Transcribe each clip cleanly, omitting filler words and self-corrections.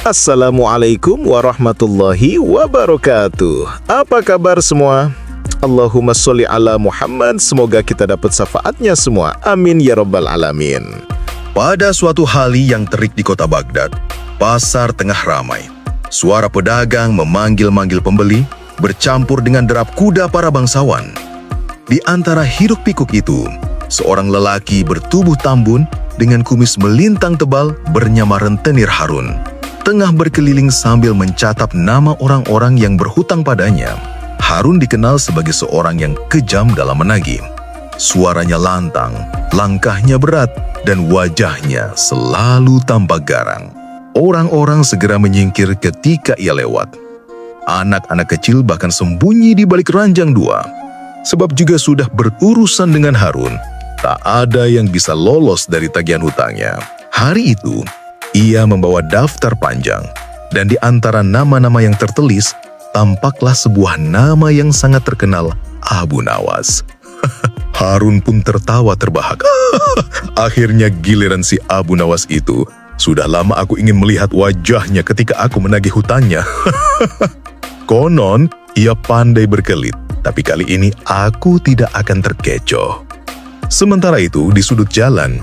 Assalamualaikum warahmatullahi wabarakatuh. Apa kabar semua? Allahumma sholli ala Muhammad. Semoga kita dapat syafaatnya semua. Amin ya rabbal alamin. Pada suatu hari yang terik di kota Baghdad, pasar tengah ramai. Suara pedagang memanggil-manggil pembeli, bercampur dengan derap kuda para bangsawan. Di antara hiruk-pikuk itu, seorang lelaki bertubuh tambun dengan kumis melintang tebal bernama Rentenir Harun, tengah berkeliling sambil mencatat nama orang-orang yang berhutang padanya. Harun dikenal sebagai seorang yang kejam dalam menagih. Suaranya lantang, langkahnya berat, dan wajahnya selalu tampak garang. Orang-orang segera menyingkir ketika ia lewat. Anak-anak kecil bahkan sembunyi di balik ranjang dua. Sebab juga sudah berurusan dengan Harun, tak ada yang bisa lolos dari tagihan hutangnya. Hari itu, ia membawa daftar panjang, dan di antara nama-nama yang tertulis, tampaklah sebuah nama yang sangat terkenal, Abu Nawas. Harun pun tertawa terbahak. Akhirnya giliran si Abu Nawas itu. Sudah lama aku ingin melihat wajahnya ketika aku menagih hutangnya. Konon, ia pandai berkelit, tapi kali ini aku tidak akan terkecoh. Sementara itu, di sudut jalan,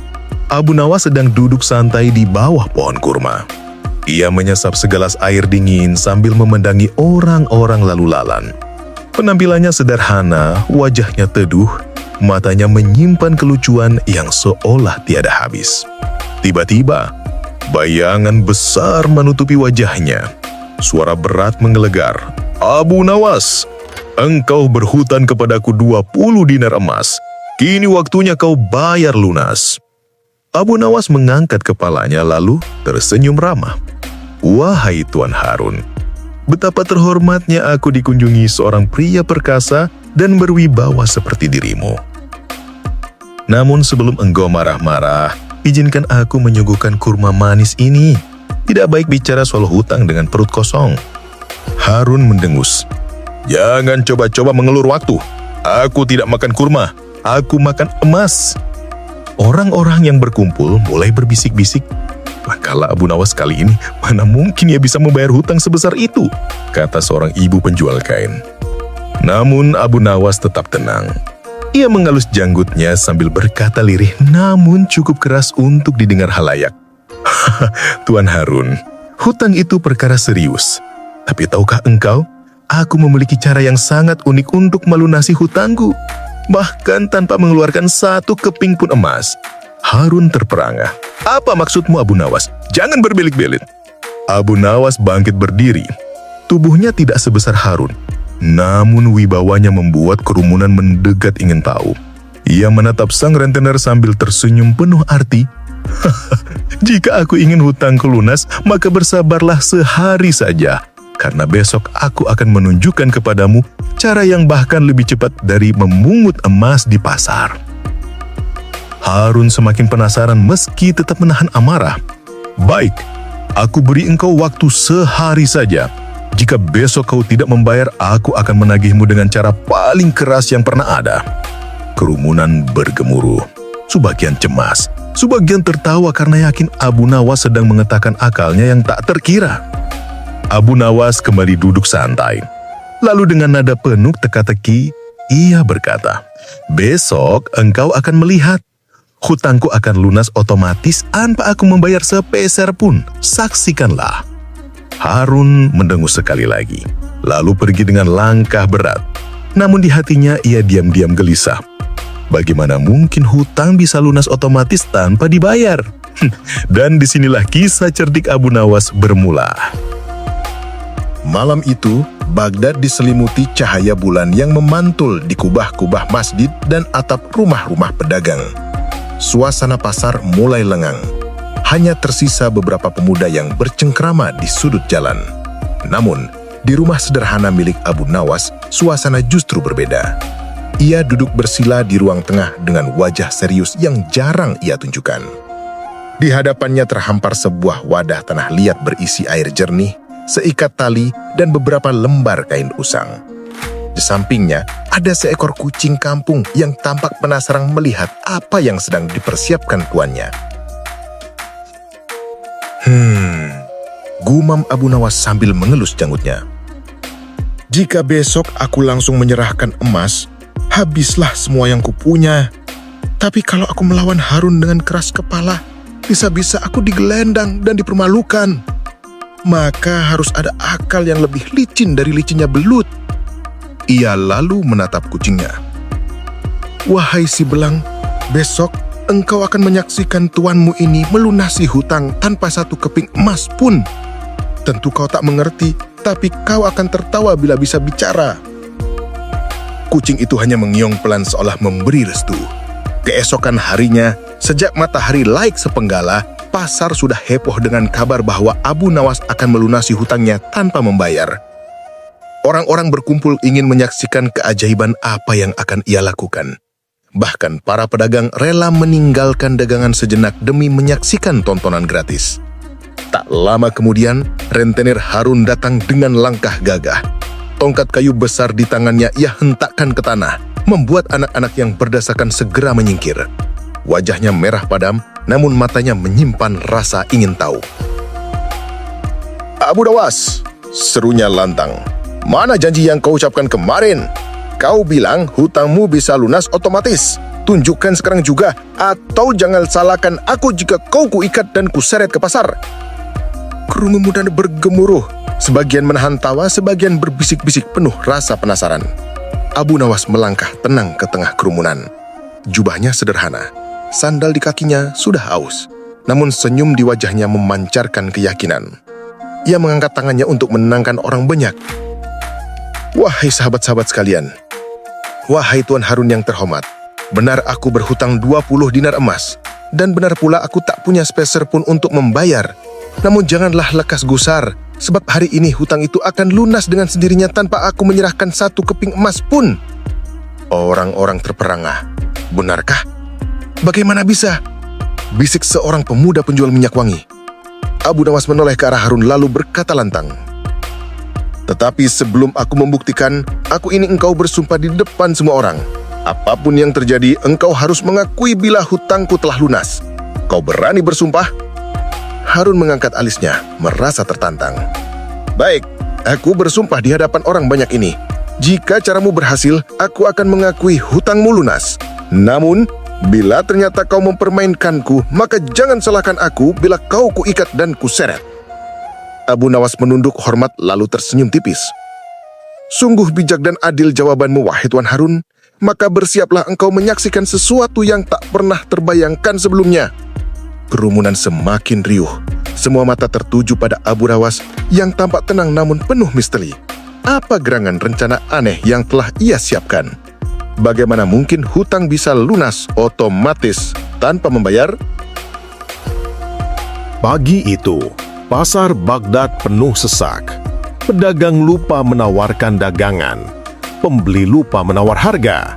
Abu Nawas sedang duduk santai di bawah pohon kurma. Ia menyesap segelas air dingin sambil memandangi orang-orang lalu lalang. Penampilannya sederhana, wajahnya teduh, matanya menyimpan kelucuan yang seolah tiada habis. Tiba-tiba, bayangan besar menutupi wajahnya. Suara berat menggelegar. Abu Nawas, engkau berhutang kepadaku 20 dinar emas. Kini waktunya kau bayar lunas. Abu Nawas mengangkat kepalanya lalu tersenyum ramah. Wahai Tuan Harun, betapa terhormatnya aku dikunjungi seorang pria perkasa dan berwibawa seperti dirimu. Namun sebelum engkau marah-marah, izinkan aku menyuguhkan kurma manis ini. Tidak baik bicara soal hutang dengan perut kosong. Harun mendengus. Jangan coba-coba mengelur waktu. Aku tidak makan kurma, aku makan emas. Orang-orang yang berkumpul mulai berbisik-bisik. Kalau Abu Nawas kali ini, mana mungkin ia bisa membayar hutang sebesar itu, kata seorang ibu penjual kain. Namun Abu Nawas tetap tenang. Ia mengalus janggutnya sambil berkata lirih namun cukup keras untuk didengar halayak. Tuan Harun, hutang itu perkara serius. Tapi tahukah engkau, aku memiliki cara yang sangat unik untuk melunasi hutangku. Bahkan tanpa mengeluarkan satu keping pun emas. Harun terperangah. Apa maksudmu Abu Nawas? Jangan berbelit-belit. Abu Nawas bangkit berdiri. Tubuhnya tidak sebesar Harun. Namun wibawanya membuat kerumunan mendekat ingin tahu. Ia menatap sang rentenir sambil tersenyum penuh arti. Jika aku ingin hutangku lunas, maka bersabarlah sehari saja. Karena besok aku akan menunjukkan kepadamu cara yang bahkan lebih cepat dari memungut emas di pasar. Harun semakin penasaran meski tetap menahan amarah. Baik, aku beri engkau waktu sehari saja. Jika besok kau tidak membayar, aku akan menagihmu dengan cara paling keras yang pernah ada. Kerumunan bergemuruh. Sebagian cemas, sebagian tertawa karena yakin Abu Nawas sedang mengetakan akalnya yang tak terkira. Abu Nawas kembali duduk santai. Lalu dengan nada penuh teka-teki, ia berkata, besok engkau akan melihat. Hutangku akan lunas otomatis tanpa aku membayar sepeser pun. Saksikanlah. Harun mendengus sekali lagi, lalu pergi dengan langkah berat. Namun di hatinya ia diam-diam gelisah. Bagaimana mungkin hutang bisa lunas otomatis tanpa dibayar? Dan disinilah kisah cerdik Abu Nawas bermula. Malam itu, Baghdad diselimuti cahaya bulan yang memantul di kubah-kubah masjid dan atap rumah-rumah pedagang. Suasana pasar mulai lengang. Hanya tersisa beberapa pemuda yang bercengkrama di sudut jalan. Namun, di rumah sederhana milik Abu Nawas, suasana justru berbeda. Ia duduk bersila di ruang tengah dengan wajah serius yang jarang ia tunjukkan. Di hadapannya terhampar sebuah wadah tanah liat berisi air jernih, seikat tali, dan beberapa lembar kain usang. Di sampingnya, ada seekor kucing kampung yang tampak penasaran melihat apa yang sedang dipersiapkan tuannya. Gumam Abu Nawas sambil mengelus janggutnya. Jika besok aku langsung menyerahkan emas, habislah semua yang kupunya. Tapi kalau aku melawan Harun dengan keras kepala, bisa-bisa aku digelendang dan dipermalukan. Maka harus ada akal yang lebih licin dari licinnya belut. Ia lalu menatap kucingnya. Wahai si belang, besok engkau akan menyaksikan tuanmu ini melunasi hutang tanpa satu keping emas pun. Tentu kau tak mengerti, tapi kau akan tertawa bila bisa bicara. Kucing itu hanya mengiong pelan seolah memberi restu. Keesokan harinya, sejak matahari laik sepenggala, pasar sudah heboh dengan kabar bahwa Abu Nawas akan melunasi hutangnya tanpa membayar. Orang-orang berkumpul ingin menyaksikan keajaiban apa yang akan ia lakukan. Bahkan para pedagang rela meninggalkan dagangan sejenak demi menyaksikan tontonan gratis. Tak lama kemudian, rentenir Harun datang dengan langkah gagah. Tongkat kayu besar di tangannya ia hentakkan ke tanah, membuat anak-anak yang berdesakan segera menyingkir. Wajahnya merah padam, namun matanya menyimpan rasa ingin tahu. Abu Nawas, serunya lantang. Mana janji yang kau ucapkan kemarin? Kau bilang hutangmu bisa lunas otomatis. Tunjukkan sekarang juga, atau jangan salahkan aku jika kau kuikat dan kuseret ke pasar. Kerumunan bergemuruh. Sebagian menahan tawa, sebagian berbisik-bisik penuh rasa penasaran. Abu Nawas melangkah tenang ke tengah kerumunan. Jubahnya sederhana, sandal di kakinya sudah aus, namun senyum di wajahnya memancarkan keyakinan. Ia mengangkat tangannya untuk menenangkan orang banyak. Wahai sahabat-sahabat sekalian, wahai Tuan Harun yang terhormat, benar aku berhutang 20 dinar emas, dan benar pula aku tak punya sepeser pun untuk membayar. Namun janganlah lekas gusar, sebab hari ini hutang itu akan lunas dengan sendirinya tanpa aku menyerahkan satu keping emas pun. Orang-orang terperangah. Benarkah? Bagaimana bisa? Bisik seorang pemuda penjual minyak wangi. Abu Nawas menoleh ke arah Harun lalu berkata lantang. Tetapi sebelum aku membuktikan, aku ini engkau bersumpah di depan semua orang. Apapun yang terjadi, engkau harus mengakui bila hutangku telah lunas. Kau berani bersumpah? Harun mengangkat alisnya, merasa tertantang. Baik, aku bersumpah di hadapan orang banyak ini. Jika caramu berhasil, aku akan mengakui hutangmu lunas. Namun, bila ternyata kau mempermainkanku, maka jangan salahkan aku bila kau kuikat dan kuseret. Abu Nawas menunduk hormat lalu tersenyum tipis. Sungguh bijak dan adil jawabanmu, wahai Tuan Harun. Maka bersiaplah engkau menyaksikan sesuatu yang tak pernah terbayangkan sebelumnya. Kerumunan semakin riuh. Semua mata tertuju pada Abu Nawas yang tampak tenang namun penuh misteri. Apa gerangan rencana aneh yang telah ia siapkan? Bagaimana mungkin hutang bisa lunas otomatis tanpa membayar? Pagi itu, pasar Baghdad penuh sesak. Pedagang lupa menawarkan dagangan. Pembeli lupa menawar harga.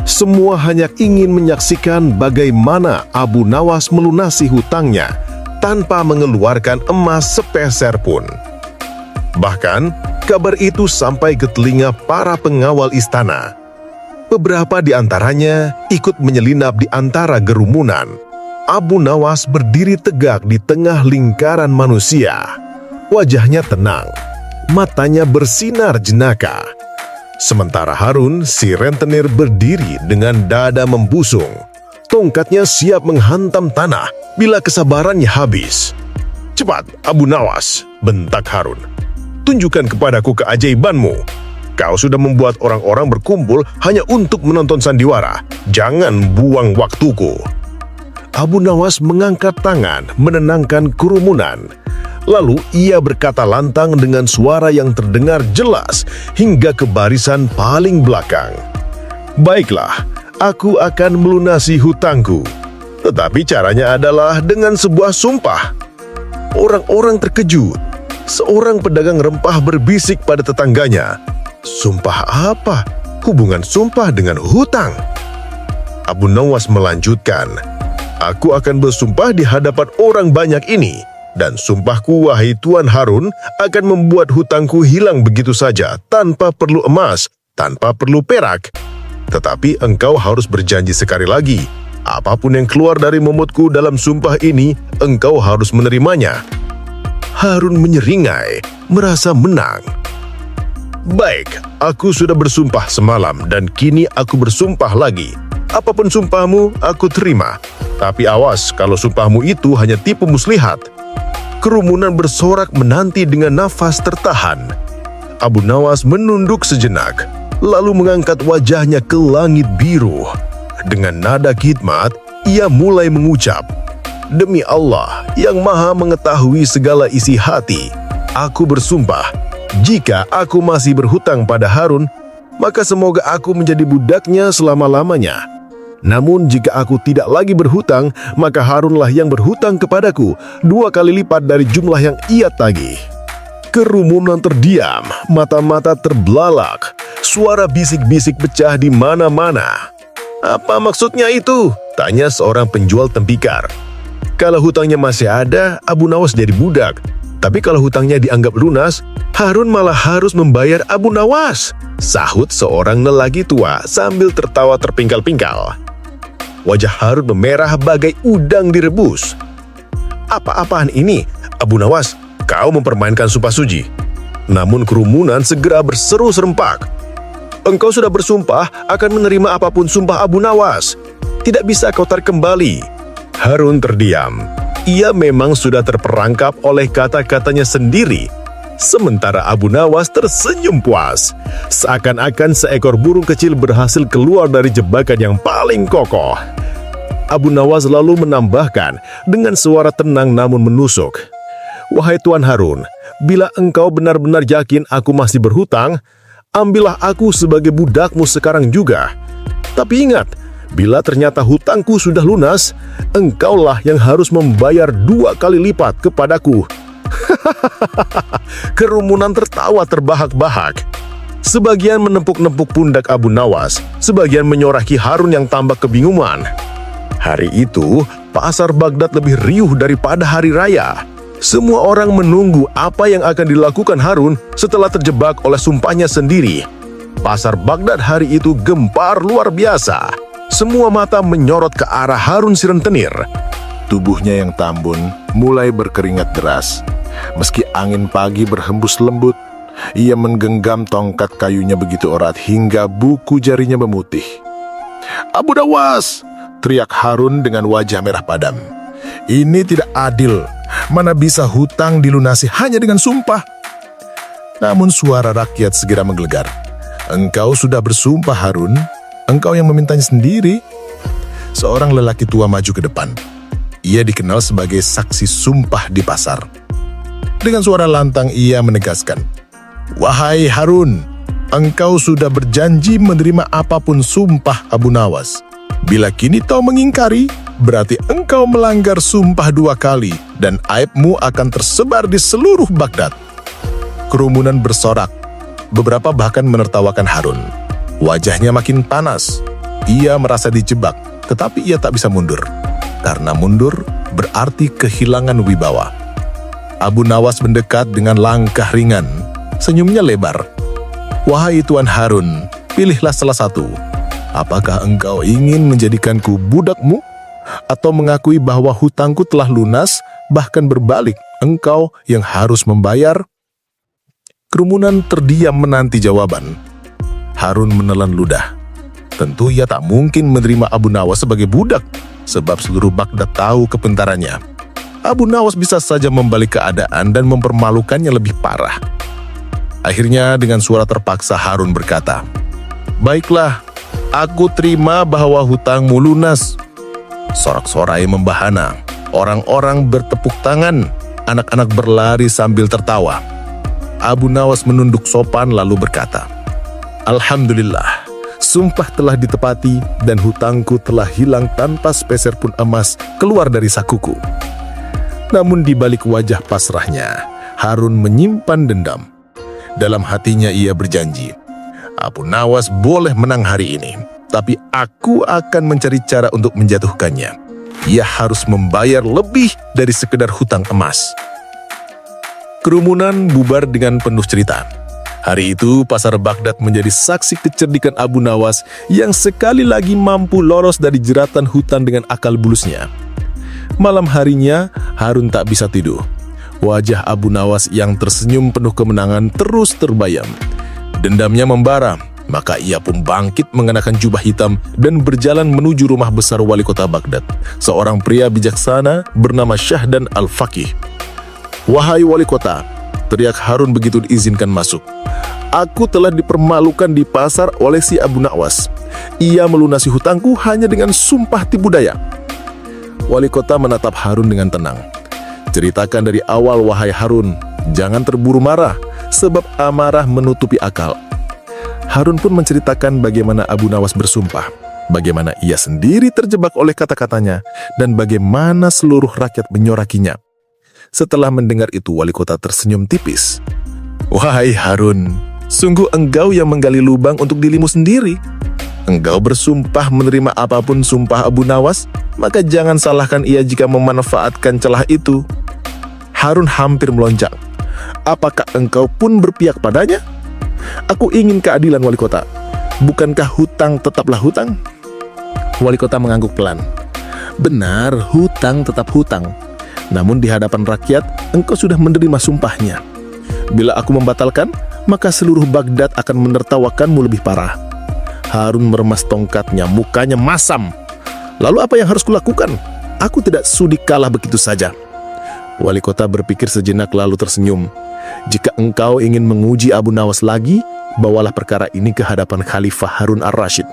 Semua hanya ingin menyaksikan bagaimana Abu Nawas melunasi hutangnya tanpa mengeluarkan emas sepeser pun. Bahkan, kabar itu sampai ke telinga para pengawal istana. Beberapa di antaranya ikut menyelinap di antara gerumunan. Abu Nawas berdiri tegak di tengah lingkaran manusia. Wajahnya tenang, matanya bersinar jenaka. Sementara Harun, si rentenir berdiri dengan dada membusung. Tongkatnya siap menghantam tanah bila kesabarannya habis. Cepat, Abu Nawas, bentak Harun. Tunjukkan kepadaku keajaibanmu. Kau sudah membuat orang-orang berkumpul hanya untuk menonton sandiwara. Jangan buang waktuku. Abu Nawas mengangkat tangan menenangkan kerumunan. Lalu ia berkata lantang dengan suara yang terdengar jelas hingga ke barisan paling belakang. Baiklah, aku akan melunasi hutangku. Tetapi caranya adalah dengan sebuah sumpah. Orang-orang terkejut. Seorang pedagang rempah berbisik pada tetangganya. Sumpah apa? Hubungan sumpah dengan hutang? Abu Nawas melanjutkan. Aku akan bersumpah di hadapan orang banyak ini. Dan sumpahku, wahai Tuan Harun, akan membuat hutangku hilang begitu saja, tanpa perlu emas, tanpa perlu perak. Tetapi engkau harus berjanji sekali lagi, apapun yang keluar dari mulutku dalam sumpah ini, engkau harus menerimanya. Harun menyeringai, merasa menang. Baik, aku sudah bersumpah semalam dan kini aku bersumpah lagi. Apapun sumpahmu, aku terima. Tapi awas kalau sumpahmu itu hanya tipu muslihat. Kerumunan bersorak menanti dengan nafas tertahan. Abu Nawas menunduk sejenak, lalu mengangkat wajahnya ke langit biru. Dengan nada khidmat, ia mulai mengucap, "Demi Allah yang maha mengetahui segala isi hati, aku bersumpah, jika aku masih berhutang pada Harun, maka semoga aku menjadi budaknya selama-lamanya. Namun jika aku tidak lagi berhutang, maka Harunlah yang berhutang kepadaku 2 kali lipat dari jumlah yang ia tagih." Kerumunan terdiam, mata-mata terbelalak, suara bisik-bisik pecah di mana-mana. "Apa maksudnya itu?" tanya seorang penjual tembikar. "Kalau hutangnya masih ada, Abu Nawas jadi budak. Tapi kalau hutangnya dianggap lunas, Harun malah harus membayar Abu Nawas," sahut seorang lelaki tua sambil tertawa terpingkal-pingkal. Wajah Harun memerah bagai udang direbus. "Apa-apaan ini, Abu Nawas? Kau mempermainkan sumpah suci." Namun kerumunan segera berseru serempak, "Engkau sudah bersumpah akan menerima apapun sumpah Abu Nawas. Tidak bisa kau tarik kembali." Harun terdiam. Ia memang sudah terperangkap oleh kata-katanya sendiri. Sementara Abu Nawas tersenyum puas. Seakan-akan seekor burung kecil berhasil keluar dari jebakan yang paling kokoh. Abu Nawas lalu menambahkan dengan suara tenang namun menusuk, "Wahai Tuan Harun, bila engkau benar-benar yakin aku masih berhutang, ambillah aku sebagai budakmu sekarang juga. Tapi ingat, bila ternyata hutangku sudah lunas, engkaulah yang harus membayar 2 kali lipat kepadaku." Kerumunan tertawa terbahak-bahak. Sebagian menepuk-nepuk pundak Abu Nawas, sebagian menyoraki Harun yang tampak kebingungan. Hari itu, pasar Baghdad lebih riuh daripada hari raya. Semua orang menunggu apa yang akan dilakukan Harun setelah terjebak oleh sumpahnya sendiri. Pasar Baghdad hari itu gempar luar biasa. Semua mata menyorot ke arah Harun si rentenir. Tubuhnya yang tambun mulai berkeringat deras. Meski angin pagi berhembus lembut, ia menggenggam tongkat kayunya begitu erat hingga buku jarinya memutih. "Abu Nawas!" teriak Harun dengan wajah merah padam. "Ini tidak adil. Mana bisa hutang dilunasi hanya dengan sumpah?" Namun suara rakyat segera menggelegar. "Engkau sudah bersumpah, Harun. Engkau yang memintanya sendiri." Seorang lelaki tua maju ke depan. Ia dikenal sebagai saksi sumpah di pasar. Dengan suara lantang ia menegaskan, "Wahai Harun, engkau sudah berjanji menerima apapun sumpah Abu Nawas. Bila kini kau mengingkari, berarti engkau melanggar sumpah 2 kali dan aibmu akan tersebar di seluruh Baghdad." Kerumunan bersorak. Beberapa bahkan menertawakan Harun. Wajahnya makin panas. Ia merasa dijebak, tetapi ia tak bisa mundur. Karena mundur berarti kehilangan wibawa. Abu Nawas mendekat dengan langkah ringan. Senyumnya lebar. "Wahai Tuan Harun, pilihlah salah satu. Apakah engkau ingin menjadikanku budakmu? Atau mengakui bahwa hutangku telah lunas, bahkan berbalik, engkau yang harus membayar?" Kerumunan terdiam menanti jawaban. Harun menelan ludah. Tentu ia tak mungkin menerima Abu Nawas sebagai budak, sebab seluruh Baghdad tahu kepintarannya. Abu Nawas bisa saja membalik keadaan dan mempermalukannya lebih parah. Akhirnya dengan suara terpaksa Harun berkata, "Baiklah, aku terima bahwa hutangmu lunas." Sorak-sorai membahana. Orang-orang bertepuk tangan. Anak-anak berlari sambil tertawa. Abu Nawas menunduk sopan lalu berkata, "Alhamdulillah, sumpah telah ditepati dan hutangku telah hilang tanpa sepeser pun emas keluar dari sakuku." Namun di balik wajah pasrahnya, Harun menyimpan dendam. Dalam hatinya ia berjanji, "Abu Nawas boleh menang hari ini, tapi aku akan mencari cara untuk menjatuhkannya. Ia harus membayar lebih dari sekedar hutang emas." Kerumunan bubar dengan penuh cerita. Hari itu, pasar Baghdad menjadi saksi kecerdikan Abu Nawas yang sekali lagi mampu lolos dari jeratan hutang dengan akal bulusnya. Malam harinya, Harun tak bisa tidur. Wajah Abu Nawas yang tersenyum penuh kemenangan terus terbayang. Dendamnya membara, maka ia pun bangkit mengenakan jubah hitam dan berjalan menuju rumah besar wali kota Baghdad, seorang pria bijaksana bernama Syahdan Al-Faqih. "Wahai wali kota," teriak Harun begitu diizinkan masuk. "Aku telah dipermalukan di pasar oleh si Abu Nawas. Ia melunasi hutangku hanya dengan sumpah tipu daya." Wali kota menatap Harun dengan tenang. "Ceritakan dari awal, wahai Harun. Jangan terburu marah, sebab amarah menutupi akal." Harun pun menceritakan bagaimana Abu Nawas bersumpah, bagaimana ia sendiri terjebak oleh kata-katanya, dan bagaimana seluruh rakyat menyorakinya. Setelah mendengar itu, wali kota tersenyum tipis. "Wahai Harun, sungguh engkau yang menggali lubang untuk dirimu sendiri. Engkau bersumpah menerima apapun sumpah Abu Nawas, maka jangan salahkan ia jika memanfaatkan celah itu." Harun hampir melonjak. "Apakah engkau pun berpihak padanya? Aku ingin keadilan, wali kota. Bukankah hutang tetaplah hutang?" Wali kota mengangguk pelan. "Benar, hutang tetap hutang. Namun di hadapan rakyat, engkau sudah menerima sumpahnya. Bila aku membatalkan, maka seluruh Baghdad akan menertawakanmu lebih parah." Harun meremas tongkatnya, mukanya masam. "Lalu apa yang harus kulakukan? Aku tidak sudi kalah begitu saja." Wali kota berpikir sejenak lalu tersenyum. "Jika engkau ingin menguji Abu Nawas lagi, bawalah perkara ini ke hadapan Khalifah Harun Ar-Rasyid.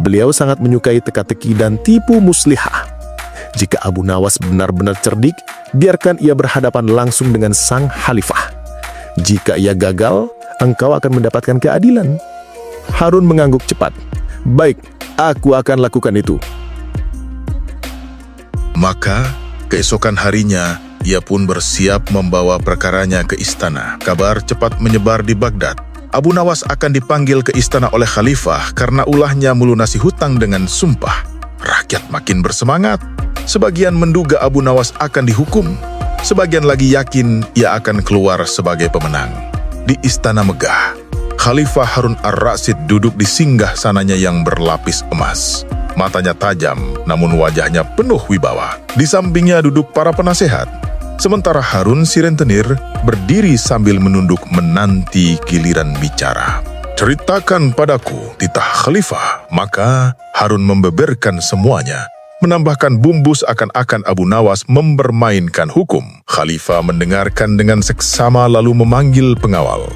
Beliau sangat menyukai teka-teki dan tipu muslihah. Jika Abu Nawas benar-benar cerdik, biarkan ia berhadapan langsung dengan sang Khalifah. Jika ia gagal, engkau akan mendapatkan keadilan." Harun mengangguk cepat. "Baik, aku akan lakukan itu." Maka keesokan harinya, ia pun bersiap membawa perkaranya ke istana. Kabar cepat menyebar di Baghdad. Abu Nawas akan dipanggil ke istana oleh khalifah karena ulahnya melunasi hutang dengan sumpah. Rakyat makin bersemangat. Sebagian menduga Abu Nawas akan dihukum. Sebagian lagi yakin ia akan keluar sebagai pemenang. Di istana megah, Khalifah Harun Ar-Rasyid duduk di singgah sananya yang berlapis emas. Matanya tajam, namun wajahnya penuh wibawa. Di sampingnya duduk para penasehat. Sementara Harun si rentenir berdiri sambil menunduk menanti giliran bicara. "Ceritakan padaku, titah Khalifah." Maka Harun membeberkan semuanya, menambahkan bumbu seakan-akan Abu Nawas mempermainkan hukum. Khalifah mendengarkan dengan seksama lalu memanggil pengawal.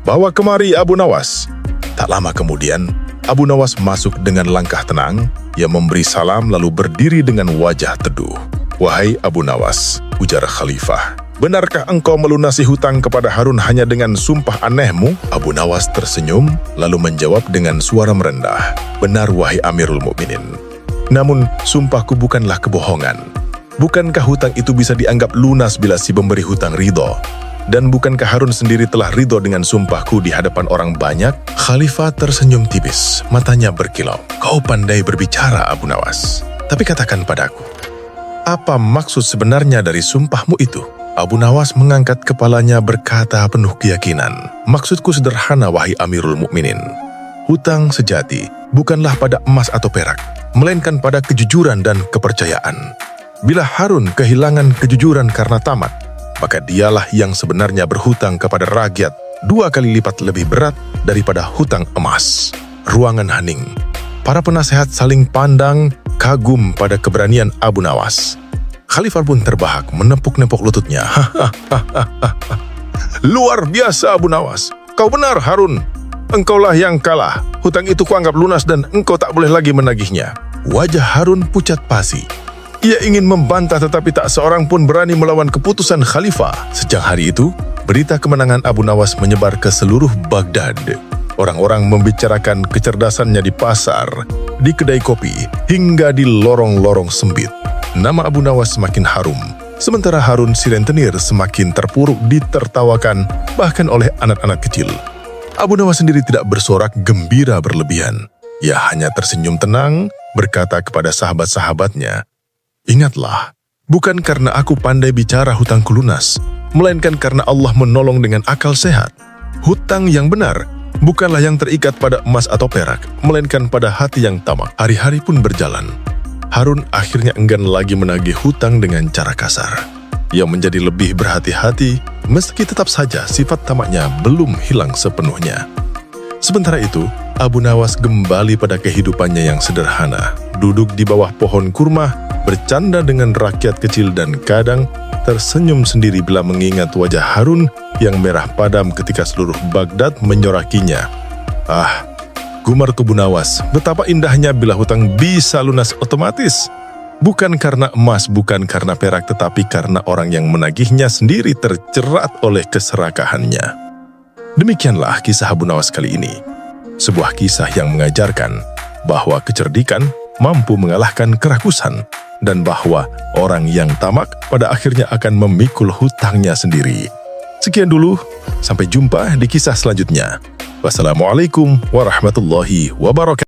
"Bawa kemari Abu Nawas." Tak lama kemudian, Abu Nawas masuk dengan langkah tenang. Ia memberi salam lalu berdiri dengan wajah teduh. "Wahai Abu Nawas," ujar Khalifah, "benarkah engkau melunasi hutang kepada Harun hanya dengan sumpah anehmu?" Abu Nawas tersenyum, lalu menjawab dengan suara merendah, "Benar wahai Amirul Mukminin. Namun sumpahku bukanlah kebohongan. Bukankah hutang itu bisa dianggap lunas bila si pemberi hutang ridho? Dan bukankah Harun sendiri telah ridho dengan sumpahku di hadapan orang banyak?" Khalifah tersenyum tipis, matanya berkilau. "Kau pandai berbicara, Abu Nawas. Tapi katakan padaku, apa maksud sebenarnya dari sumpahmu itu?" Abu Nawas mengangkat kepalanya berkata penuh keyakinan, "Maksudku sederhana wahai Amirul Mukminin. Hutang sejati bukanlah pada emas atau perak, melainkan pada kejujuran dan kepercayaan. Bila Harun kehilangan kejujuran karena tamak, maka dialah yang sebenarnya berhutang kepada rakyat 2 kali lipat lebih berat daripada hutang emas." Ruangan hening. Para penasehat saling pandang, kagum pada keberanian Abu Nawas. Khalifah pun terbahak, menepuk-nepuk lututnya. "Luar biasa Abu Nawas. Kau benar Harun. Engkaulah yang kalah. Hutang itu kuanggap lunas dan engkau tak boleh lagi menagihnya." Wajah Harun pucat pasi. Ia ingin membantah tetapi tak seorang pun berani melawan keputusan Khalifah. Sejak hari itu, berita kemenangan Abu Nawas menyebar ke seluruh Baghdad. Orang-orang membicarakan kecerdasannya di pasar, di kedai kopi, hingga di lorong-lorong sempit. Nama Abu Nawas semakin harum, sementara Harun si rentenir semakin terpuruk ditertawakan bahkan oleh anak-anak kecil. Abu Nawas sendiri tidak bersorak gembira berlebihan. Ia hanya tersenyum tenang, berkata kepada sahabat-sahabatnya, "Ingatlah, bukan karena aku pandai bicara hutangku lunas, melainkan karena Allah menolong dengan akal sehat. Hutang yang benar bukanlah yang terikat pada emas atau perak, melainkan pada hati yang tamak." Hari-hari pun berjalan. Harun akhirnya enggan lagi menagih hutang dengan cara kasar. Ia menjadi lebih berhati-hati, meski tetap saja sifat tamaknya belum hilang sepenuhnya. Sementara itu, Abu Nawas kembali pada kehidupannya yang sederhana, duduk di bawah pohon kurma, bercanda dengan rakyat kecil dan kadang tersenyum sendiri bila mengingat wajah Harun yang merah padam ketika seluruh Baghdad menyorakinya. Ah, gumar Abu Nawas, betapa indahnya bila hutang bisa lunas otomatis. Bukan karena emas, bukan karena perak, tetapi karena orang yang menagihnya sendiri terjerat oleh keserakahannya. Demikianlah kisah Abu Nawas kali ini. Sebuah kisah yang mengajarkan bahwa kecerdikan mampu mengalahkan kerakusan dan bahwa orang yang tamak pada akhirnya akan memikul hutangnya sendiri. Sekian dulu, sampai jumpa di kisah selanjutnya. Wassalamualaikum warahmatullahi wabarakatuh.